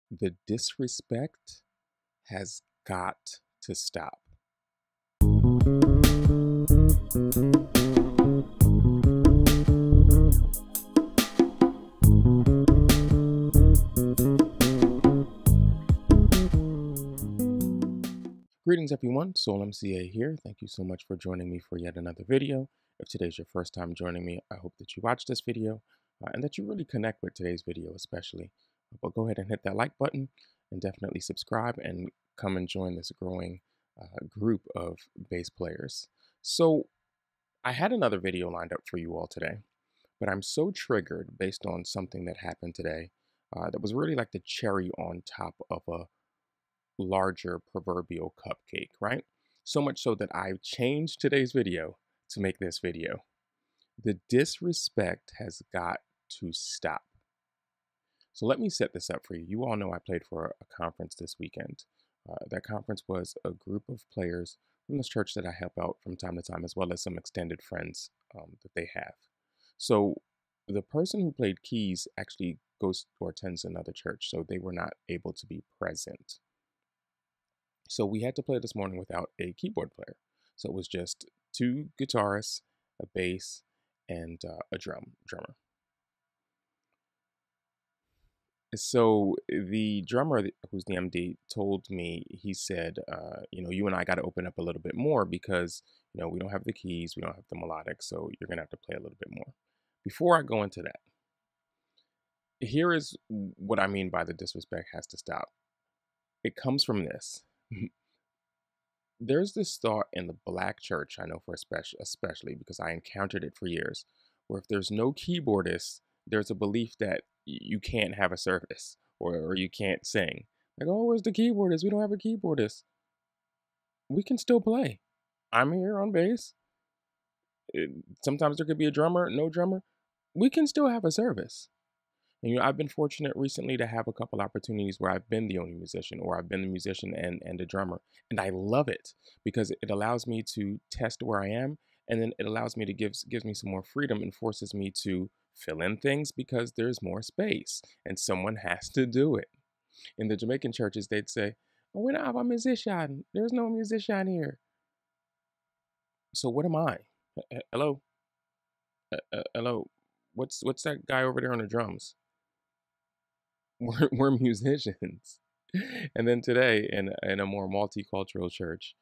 The disrespect has got to stop. Greetings everyone, Soul MCA here. Thank you so much for joining me for yet another video. If today's your first time joining me, I hope that you watch this video and that you really connect with today's video especially. But go ahead and hit that like button and definitely subscribe and come and join this growing group of bass players. So I had another video lined up for you all today, but I'm so triggered based on something that happened today that was really like the cherry on top of a larger proverbial cupcake, right? So much so that I changed today's video to make this video. The disrespect has got to stop. So let me set this up for you. You all know I played for a conference this weekend. That conference was a group of players from this church that I help out from time to time, as well as some extended friends that they have. So the person who played keys actually goes or attends another church, so they were not able to be present. So we had to play this morning without a keyboard player. So it was just two guitarists, a bass, and a drummer. So the drummer, who's the MD, told me, he said, you and I got to open up a little bit more because, we don't have the keys, we don't have the melodic, so you're going to have to play a little bit more. Before I go into that, here is what I mean by the disrespect has to stop. It comes from this. There's this thought in the Black church, I know for especially because I encountered it for years, where if there's no keyboardist, there's a belief that you can't have a service or you can't sing. Like, oh, where's the keyboardist? We don't have a keyboardist. We can still play. I'm here on bass. Sometimes there could be a drummer, no drummer. We can still have a service. And I've been fortunate recently to have a couple opportunities where I've been the only musician or I've been the musician and the drummer. And I love it because it allows me to test where I am, and then it allows me to gives me some more freedom and forces me to fill in things because there's more space and someone has to do it. In the Jamaican churches, they'd say, "Oh, we don't have a musician. There's no musician here." So what am I? Hello? Hello? What's that guy over there on the drums? We're musicians. And then today in a more multicultural church,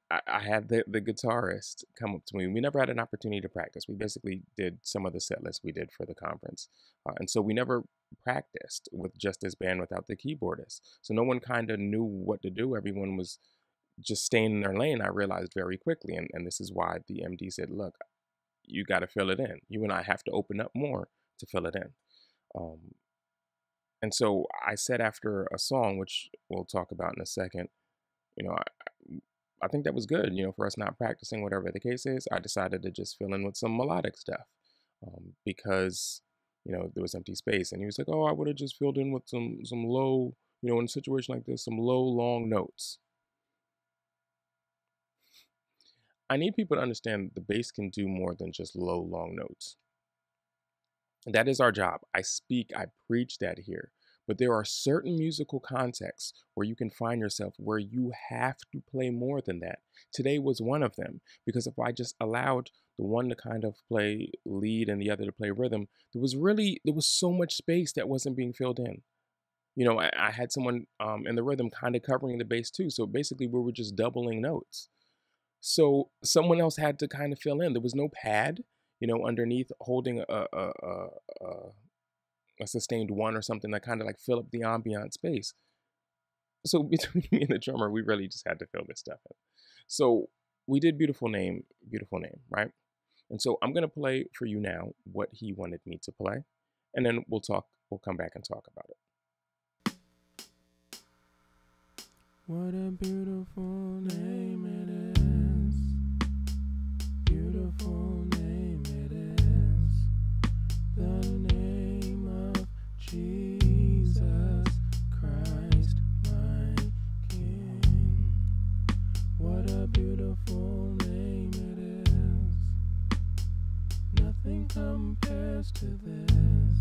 I had the guitarist come up to me. We never had an opportunity to practice. We basically did some of the set lists we did for the conference. And so we never practiced with just this band without the keyboardist. So no one kind of knew what to do. Everyone was just staying in their lane, I realized very quickly. And this is why the MD said, look, you got to fill it in. You and I have to open up more to fill it in. And so I said after a song, which we'll talk about in a second, I think that was good, for us not practicing, whatever the case is. I decided to just fill in with some melodic stuff because, there was empty space. And he was like, oh, I would have just filled in with some low, in a situation like this, some low, long notes. I need people to understand the bass can do more than just low, long notes. That is our job. I preach that here. But there are certain musical contexts where you can find yourself where you have to play more than that. Today was one of them, because if I just allowed the one to kind of play lead and the other to play rhythm, there was so much space that wasn't being filled in. I had someone in the rhythm kind of covering the bass too. So basically we were just doubling notes. So someone else had to kind of fill in. There was no pad, underneath holding a sustained one or something that kind of like fill up the ambient space. So between me and the drummer, we really just had to fill this stuff in. So we did Beautiful Name, right? And so I'm going to play for you now what he wanted me to play. And then we'll come back and talk about it. What a beautiful name it is. Beautiful name it is. The name of Jesus Christ, my King. What a beautiful name it is. Nothing compares to this.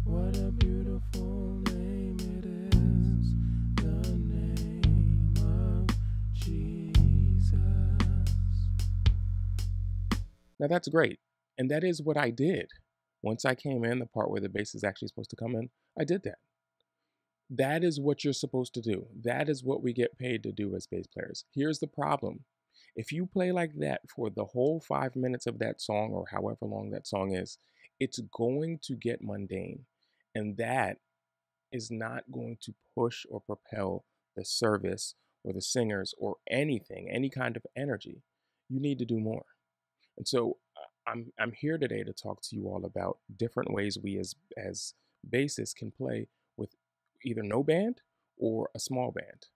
What a beautiful name. Now that's great. And that is what I did. Once I came in, the part where the bass is actually supposed to come in, I did that. That is what you're supposed to do. That is what we get paid to do as bass players. Here's the problem. If you play like that for the whole 5 minutes of that song or however long that song is, it's going to get mundane. And that is not going to push or propel the service or the singers or anything, any kind of energy. You need to do more. And so I'm here today to talk to you all about different ways we as bassists can play with either no band or a small band,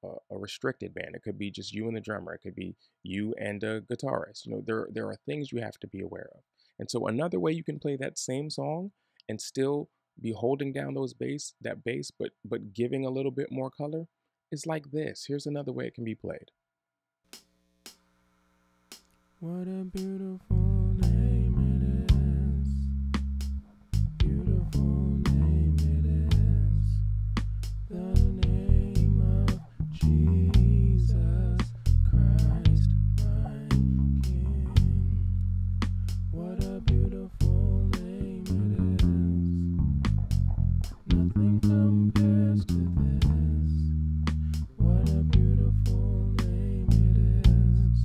a restricted band. It could be just you and the drummer. It could be you and a guitarist. There are things you have to be aware of. And so another way you can play that same song and still be holding down that bass, but giving a little bit more color is like this. Here's another way it can be played. What a beautiful name it is. Beautiful name it is. The name of Jesus Christ, my King. What a beautiful name it is. Nothing compares to this. What a beautiful name it is.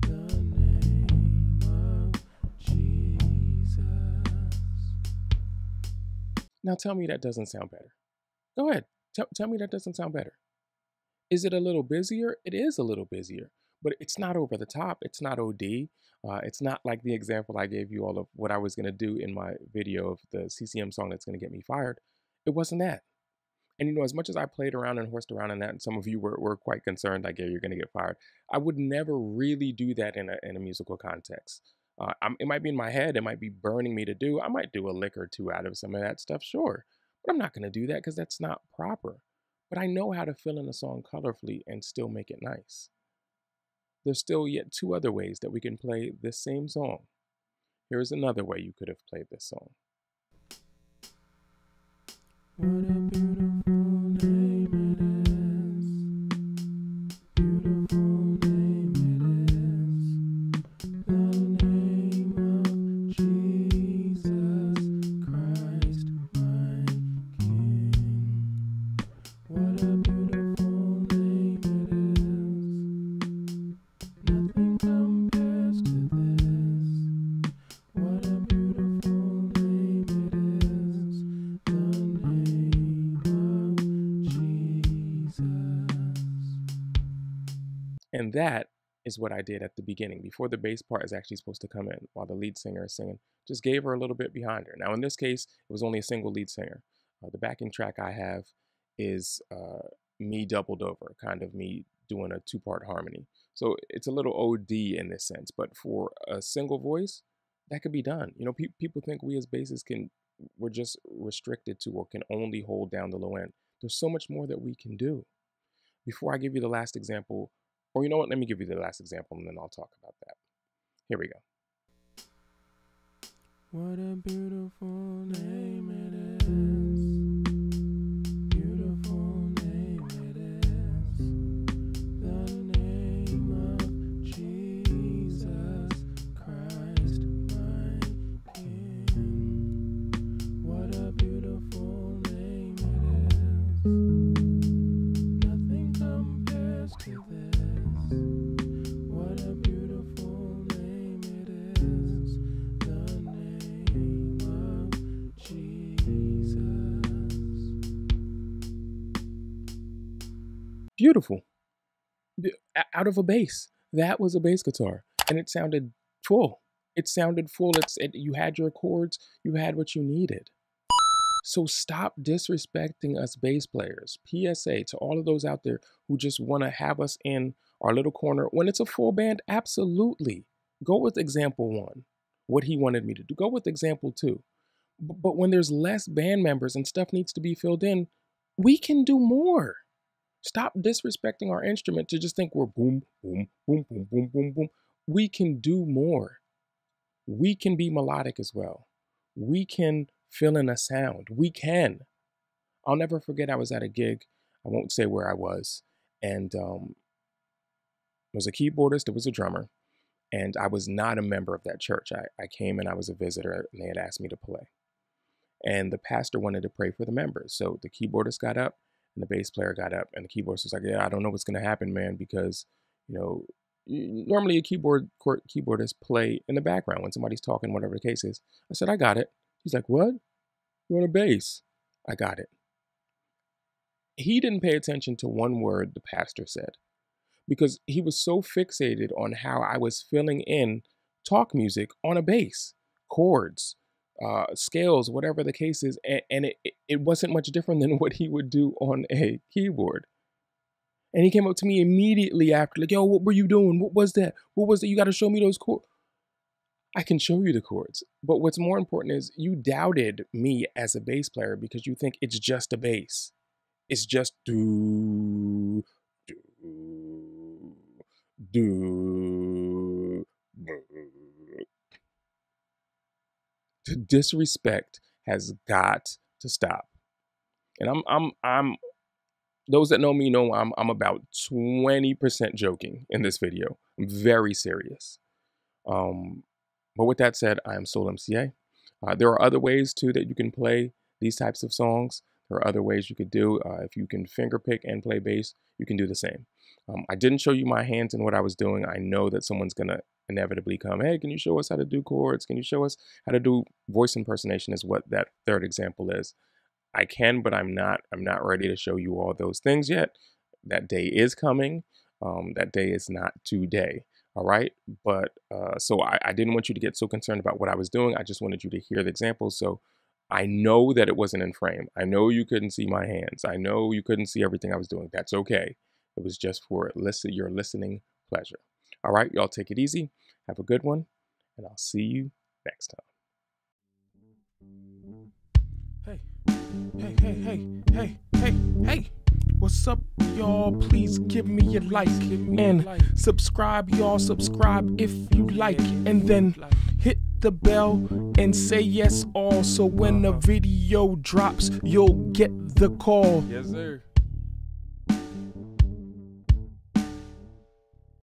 The name of Jesus. Now tell me that doesn't sound better. Go ahead. Tell me that doesn't sound better. Is it a little busier? It is a little busier, but it's not over the top. It's not OD. It's not like the example I gave you all of what I was going to do in my video of the CCM song that's going to get me fired. It wasn't that. And as much as I played around and horsed around in that, and some of you were quite concerned, like, yeah, you're going to get fired, I would never really do that in a musical context. It might be in my head, it might be burning me to do. I might do a lick or two out of some of that stuff, sure. But I'm not going to do that because that's not proper. But I know how to fill in a song colorfully and still make it nice. There's still yet two other ways that we can play this same song. Here's another way you could have played this song. What a beautiful name it is. Beautiful name it is. The name of Jesus Christ, my King. What a beautiful name it is. Nothing compares to this. What a beautiful name it is. The name of Jesus. And that is what I did at the beginning, before the bass part is actually supposed to come in, while the lead singer is singing. Just gave her a little bit behind her. Now, in this case, it was only a single lead singer. The backing track I have is me doubled over, kind of me doing a two-part harmony. So it's a little OD in this sense, but for a single voice, that could be done. People think we as bassists we're just restricted to or can only hold down the low end. There's so much more that we can do. Before I give you the last example, or you know what, let me give you the last example and then I'll talk about that. Here we go. What a beautiful name it is. Beautiful name it is. The name of Jesus Christ, my King. What a beautiful name it is. Nothing compares to this. What a beautiful name it is. The name of Jesus. Beautiful. Out of a bass. That was a bass guitar. And it sounded full. It sounded full. You had your chords. You had what you needed. So stop disrespecting us bass players. PSA to all of those out there who just want to have us in our little corner. When it's a full band, absolutely. Go with example one, what he wanted me to do. Go with example two. But when there's less band members and stuff needs to be filled in, we can do more. Stop disrespecting our instrument to just think we're boom, boom, boom, boom, boom, boom, boom. We can do more. We can be melodic as well. We can fill in a sound. We can. I'll never forget I was at a gig. I won't say where I was. And there was a keyboardist, there was a drummer. And I was not a member of that church. I came and I was a visitor, and they had asked me to play. And the pastor wanted to pray for the members. So the keyboardist got up and the bass player got up, and the keyboardist was like, yeah, I don't know what's going to happen, man, because, normally a keyboardist play in the background when somebody's talking, whatever the case is. I said, I got it. He's like, what? You're on a bass. I got it. He didn't pay attention to one word the pastor said because he was so fixated on how I was filling in talk music on a bass, chords, scales, whatever the case is, and it wasn't much different than what he would do on a keyboard. And he came up to me immediately after, like, yo, what were you doing? What was that? What was that? You got to show me those chords. I can show you the chords. But what's more important is you doubted me as a bass player because you think it's just a bass. It's just do, do, do. The disrespect has got to stop. And I'm those that know me know I'm about 20% joking in this video. I'm very serious. But with that said, I am Soul MCA. There are other ways too that you can play these types of songs. There are other ways you could do. If you can finger pick and play bass, you can do the same. I didn't show you my hands and what I was doing. I know that someone's gonna inevitably come, hey, can you show us how to do chords? Can you show us how to do voice impersonation is what that third example is. I can, but I'm not ready to show you all those things yet. That day is coming. That day is not today. All right. But so I didn't want you to get so concerned about what I was doing. I just wanted you to hear the examples. So I know that it wasn't in frame. I know you couldn't see my hands. I know you couldn't see everything I was doing. That's okay. It was just for your listening pleasure. All right. Y'all take it easy. Have a good one. And I'll see you next time. Hey, hey, hey, hey, hey, hey, hey. What's up, y'all? Please give me a like and subscribe, y'all. Subscribe if you like, and then hit the bell and say yes all, so when a video drops, you'll get the call. Yes, sir.